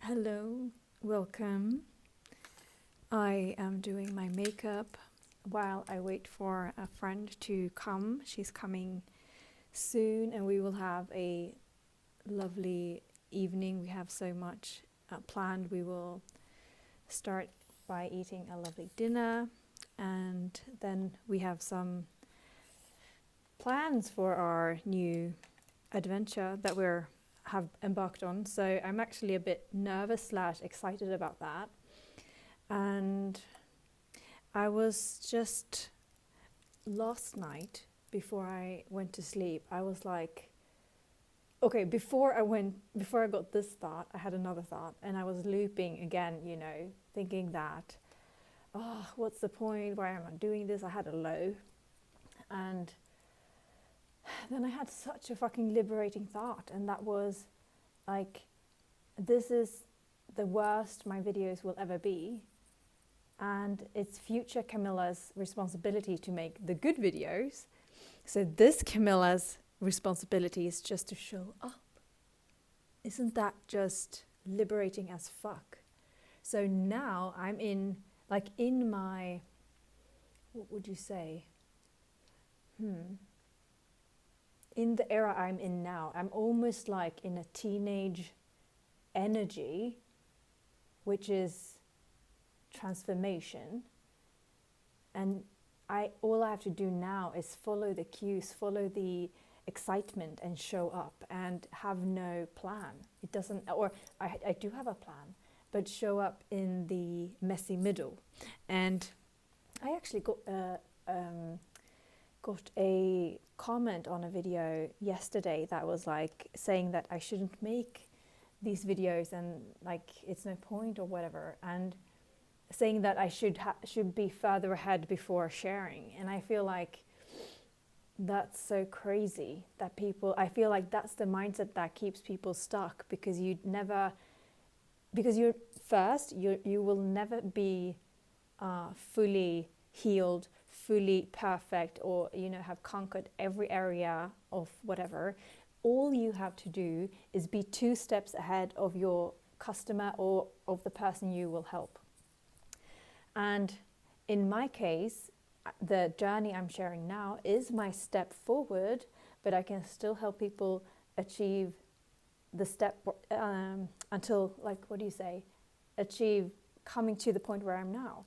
Hello, welcome. I am doing my makeup while I wait for a friend to come. She's coming soon, and we will have a lovely evening. We have so much planned. We will start by eating a lovely dinner, and then we have some plans for our new adventure that we're have embarked on. So I'm actually a bit nervous slash excited about that. And I was just last night before I went to sleep, I was like, okay, before I got this thought, I had another thought, and I was looping again, thinking that, oh, what's the point? Why am I doing this? I had a low. And then I had such a fucking liberating thought, and that was like, this is the worst my videos will ever be, and it's future Camilla's responsibility to make the good videos. So this Camilla's responsibility is just to show up. Isn't that just liberating as fuck? So now I'm in my, what would you say? In the era I'm in now, I'm almost like in a teenage energy, which is transformation. And all I have to do now is follow the cues, follow the excitement, and show up, and have no plan. It doesn't, or I do have a plan, but show up in the messy middle. And I actually got a comment on a video yesterday that was like saying that I shouldn't make these videos, and like it's no point or whatever, and saying that I should be further ahead before sharing. And I feel like that's so crazy that I feel like that's the mindset that keeps people stuck, because you will never be fully healed, fully perfect, or have conquered every area of whatever. All you have to do is be 2 steps ahead of your customer or of the person you will help. And in my case, the journey I'm sharing now is my step forward, but I can still help people achieve the step until, like, what do you say, achieve coming to the point where I'm now.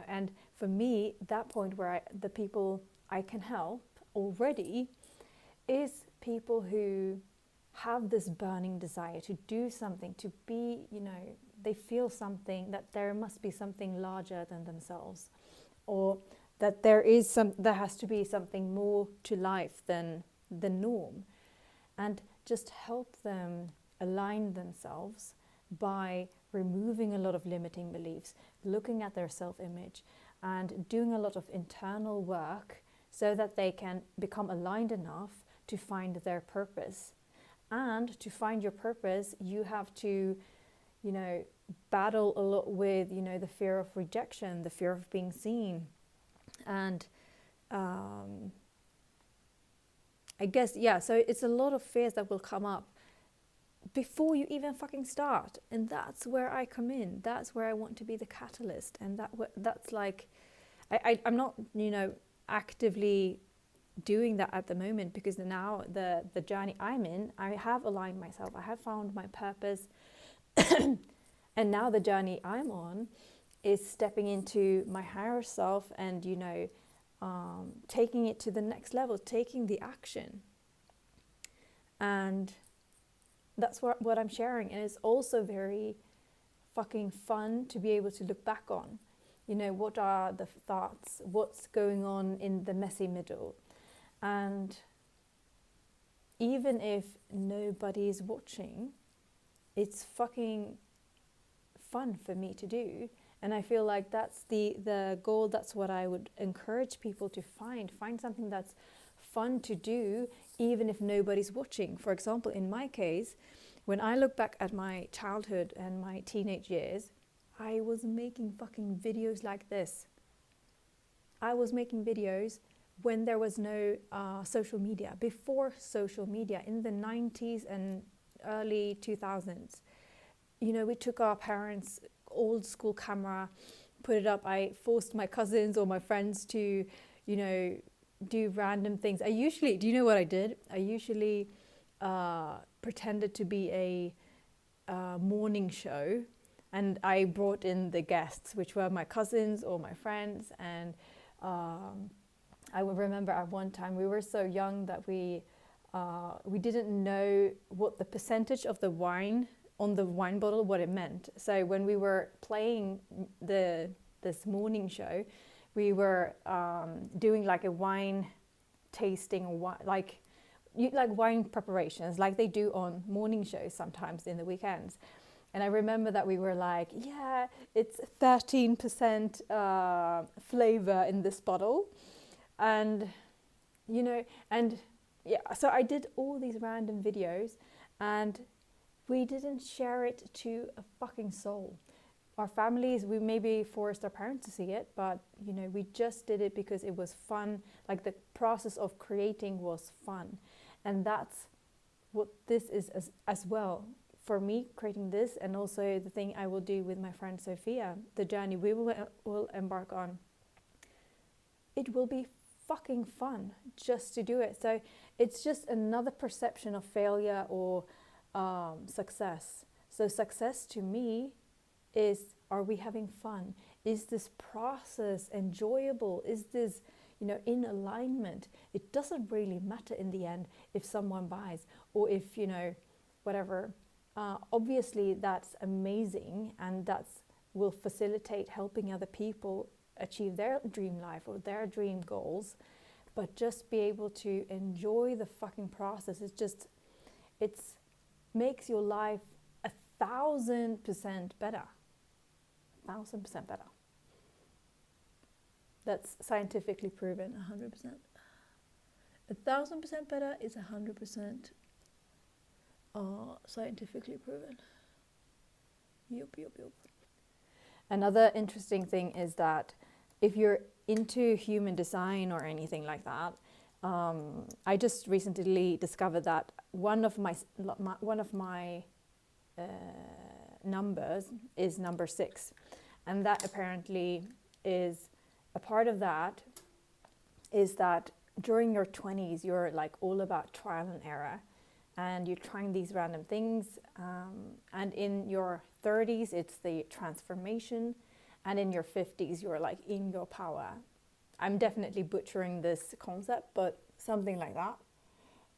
And for me, that point where the people I can help already is people who have this burning desire to do something, to be, they feel something, that there must be something larger than themselves, or that there has to be something more to life than the norm, and just help them align themselves by removing a lot of limiting beliefs, looking at their self-image, and doing a lot of internal work so that they can become aligned enough to find their purpose. And to find your purpose, you have to, battle a lot with, the fear of rejection, the fear of being seen. And I guess, so it's a lot of fears that will come up before you even fucking start. And that's where I come in. That's where I want to be the catalyst. And that's like, I'm not, actively doing that at the moment, because now the journey I'm in, I have aligned myself. I have found my purpose. And now the journey I'm on is stepping into my higher self and, taking it to the next level, taking the action. And that's what I'm sharing. And it's also very fucking fun to be able to look back on. What are the thoughts? What's going on in the messy middle? And even if nobody's watching, it's fucking fun for me to do. And I feel like that's the goal. That's what I would encourage people to find something that's fun to do, even if nobody's watching. For example, in my case, when I look back at my childhood and my teenage years, I was making fucking videos like this. I was making videos when there was no social media, before social media, in the 90s and early 2000s. we took our parents' old school camera, put it up. I forced my cousins or my friends to, do random things. Do you know what I did? I usually pretended to be a morning show, and I brought in the guests, which were my cousins or my friends. And I remember at one time we were so young that we didn't know what the percentage of the wine on the wine bottle, what it meant. So when we were playing this morning show, we were doing like a wine tasting, like wine preparations, like they do on morning shows sometimes in the weekends. And I remember that we were like, yeah, it's 13% flavor in this bottle. And, so I did all these random videos, and we didn't share it to a fucking soul. Our families, we maybe forced our parents to see it, but, we just did it because it was fun. Like the process of creating was fun. And that's what this is as well. For me, creating this, and also the thing I will do with my friend Sophia, the journey we will embark on. It will be fucking fun just to do it. So it's just another perception of failure or success. So success to me is, are we having fun? Is this process enjoyable? Is this, in alignment? It doesn't really matter in the end if someone buys or if, whatever. Obviously that's amazing, and that's will facilitate helping other people achieve their dream life or their dream goals. But just be able to enjoy the fucking process, it's makes your life 1,000% better. 1,000% better. That's scientifically proven. 100%. 1,000% better is 100% scientifically proven. Yup. Another interesting thing is that if you're into human design or anything like that, I just recently discovered that one of my numbers is number 6, and that apparently is a part of that is that during your 20s you're like all about trial and error, and you're trying these random things, and in your 30s it's the transformation, and in your 50s you're like in your power. I'm definitely butchering this concept, but something like that.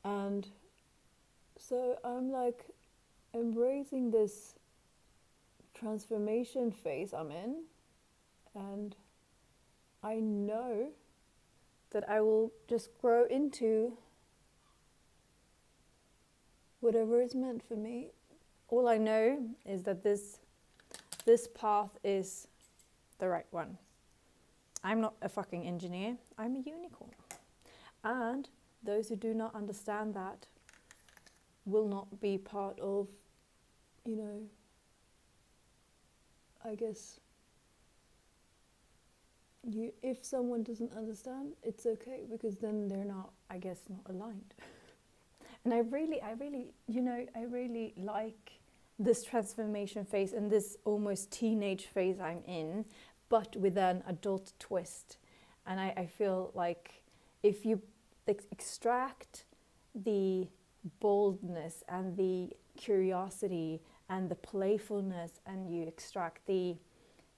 And so I'm like embracing this transformation phase I'm in, and I know that I will just grow into whatever is meant for me. All I know is that this path is the right one. I'm not a fucking engineer, I'm a unicorn. And those who do not understand that will not be part of, I guess, if someone doesn't understand, it's okay, because then they're not aligned. And I really like this transformation phase and this almost teenage phase I'm in, but with an adult twist. And I feel like if you extract the boldness and the curiosity and the playfulness, and you extract the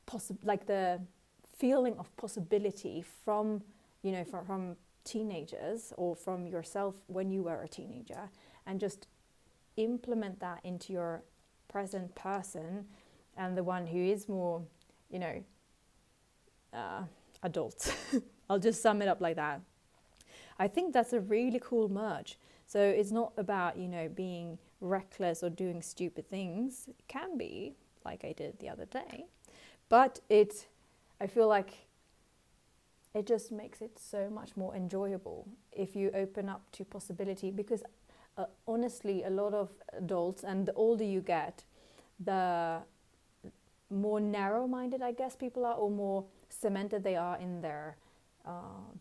the feeling of possibility from teenagers or from yourself when you were a teenager, and just implement that into your present person and the one who is more adult. I'll just sum it up like that. I think that's a really cool merge. So it's not about being reckless or doing stupid things. It can be, like I did the other day, but I feel like it just makes it so much more enjoyable if you open up to possibility. Because honestly, a lot of adults, and the older you get, the more narrow-minded I guess people are, or more cemented they are in their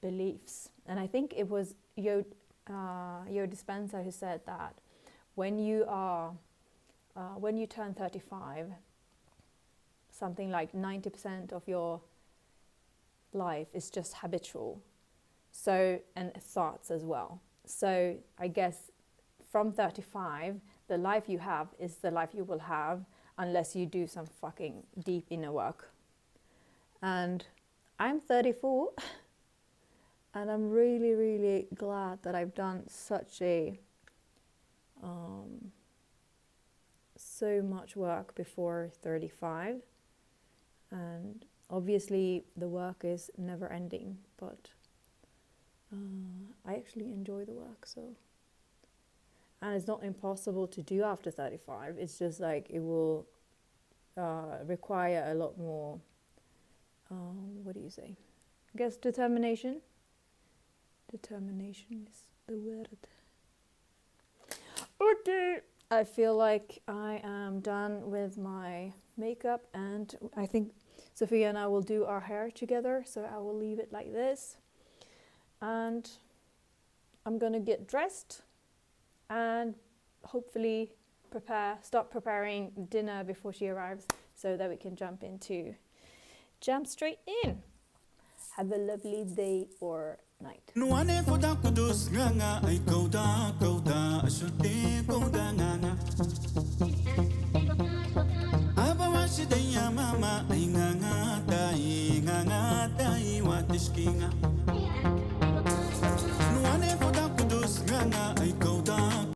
beliefs. And I think it was Joe Dispenza who said that when you are when you turn 35, something like 90% of your life is just habitual. So, and thoughts as well. So I guess from 35, the life you have is the life you will have unless you do some fucking deep inner work. And I'm 34 and I'm really, really glad that I've done such a so much work before 35. And obviously the work is never ending, but I actually enjoy the work, so. And it's not impossible to do after 35. It's just like it will require a lot more, what do you say? I guess determination. Determination is the word. Okay. I feel like I am done with my makeup, and I think Sophia and I will do our hair together, so I will leave it like this. And I'm gonna get dressed and hopefully start preparing dinner before she arrives so that we can jump straight in. Have a lovely day or night. Mama, ay nga dai watiskinga. Nuane foda kudus nga ay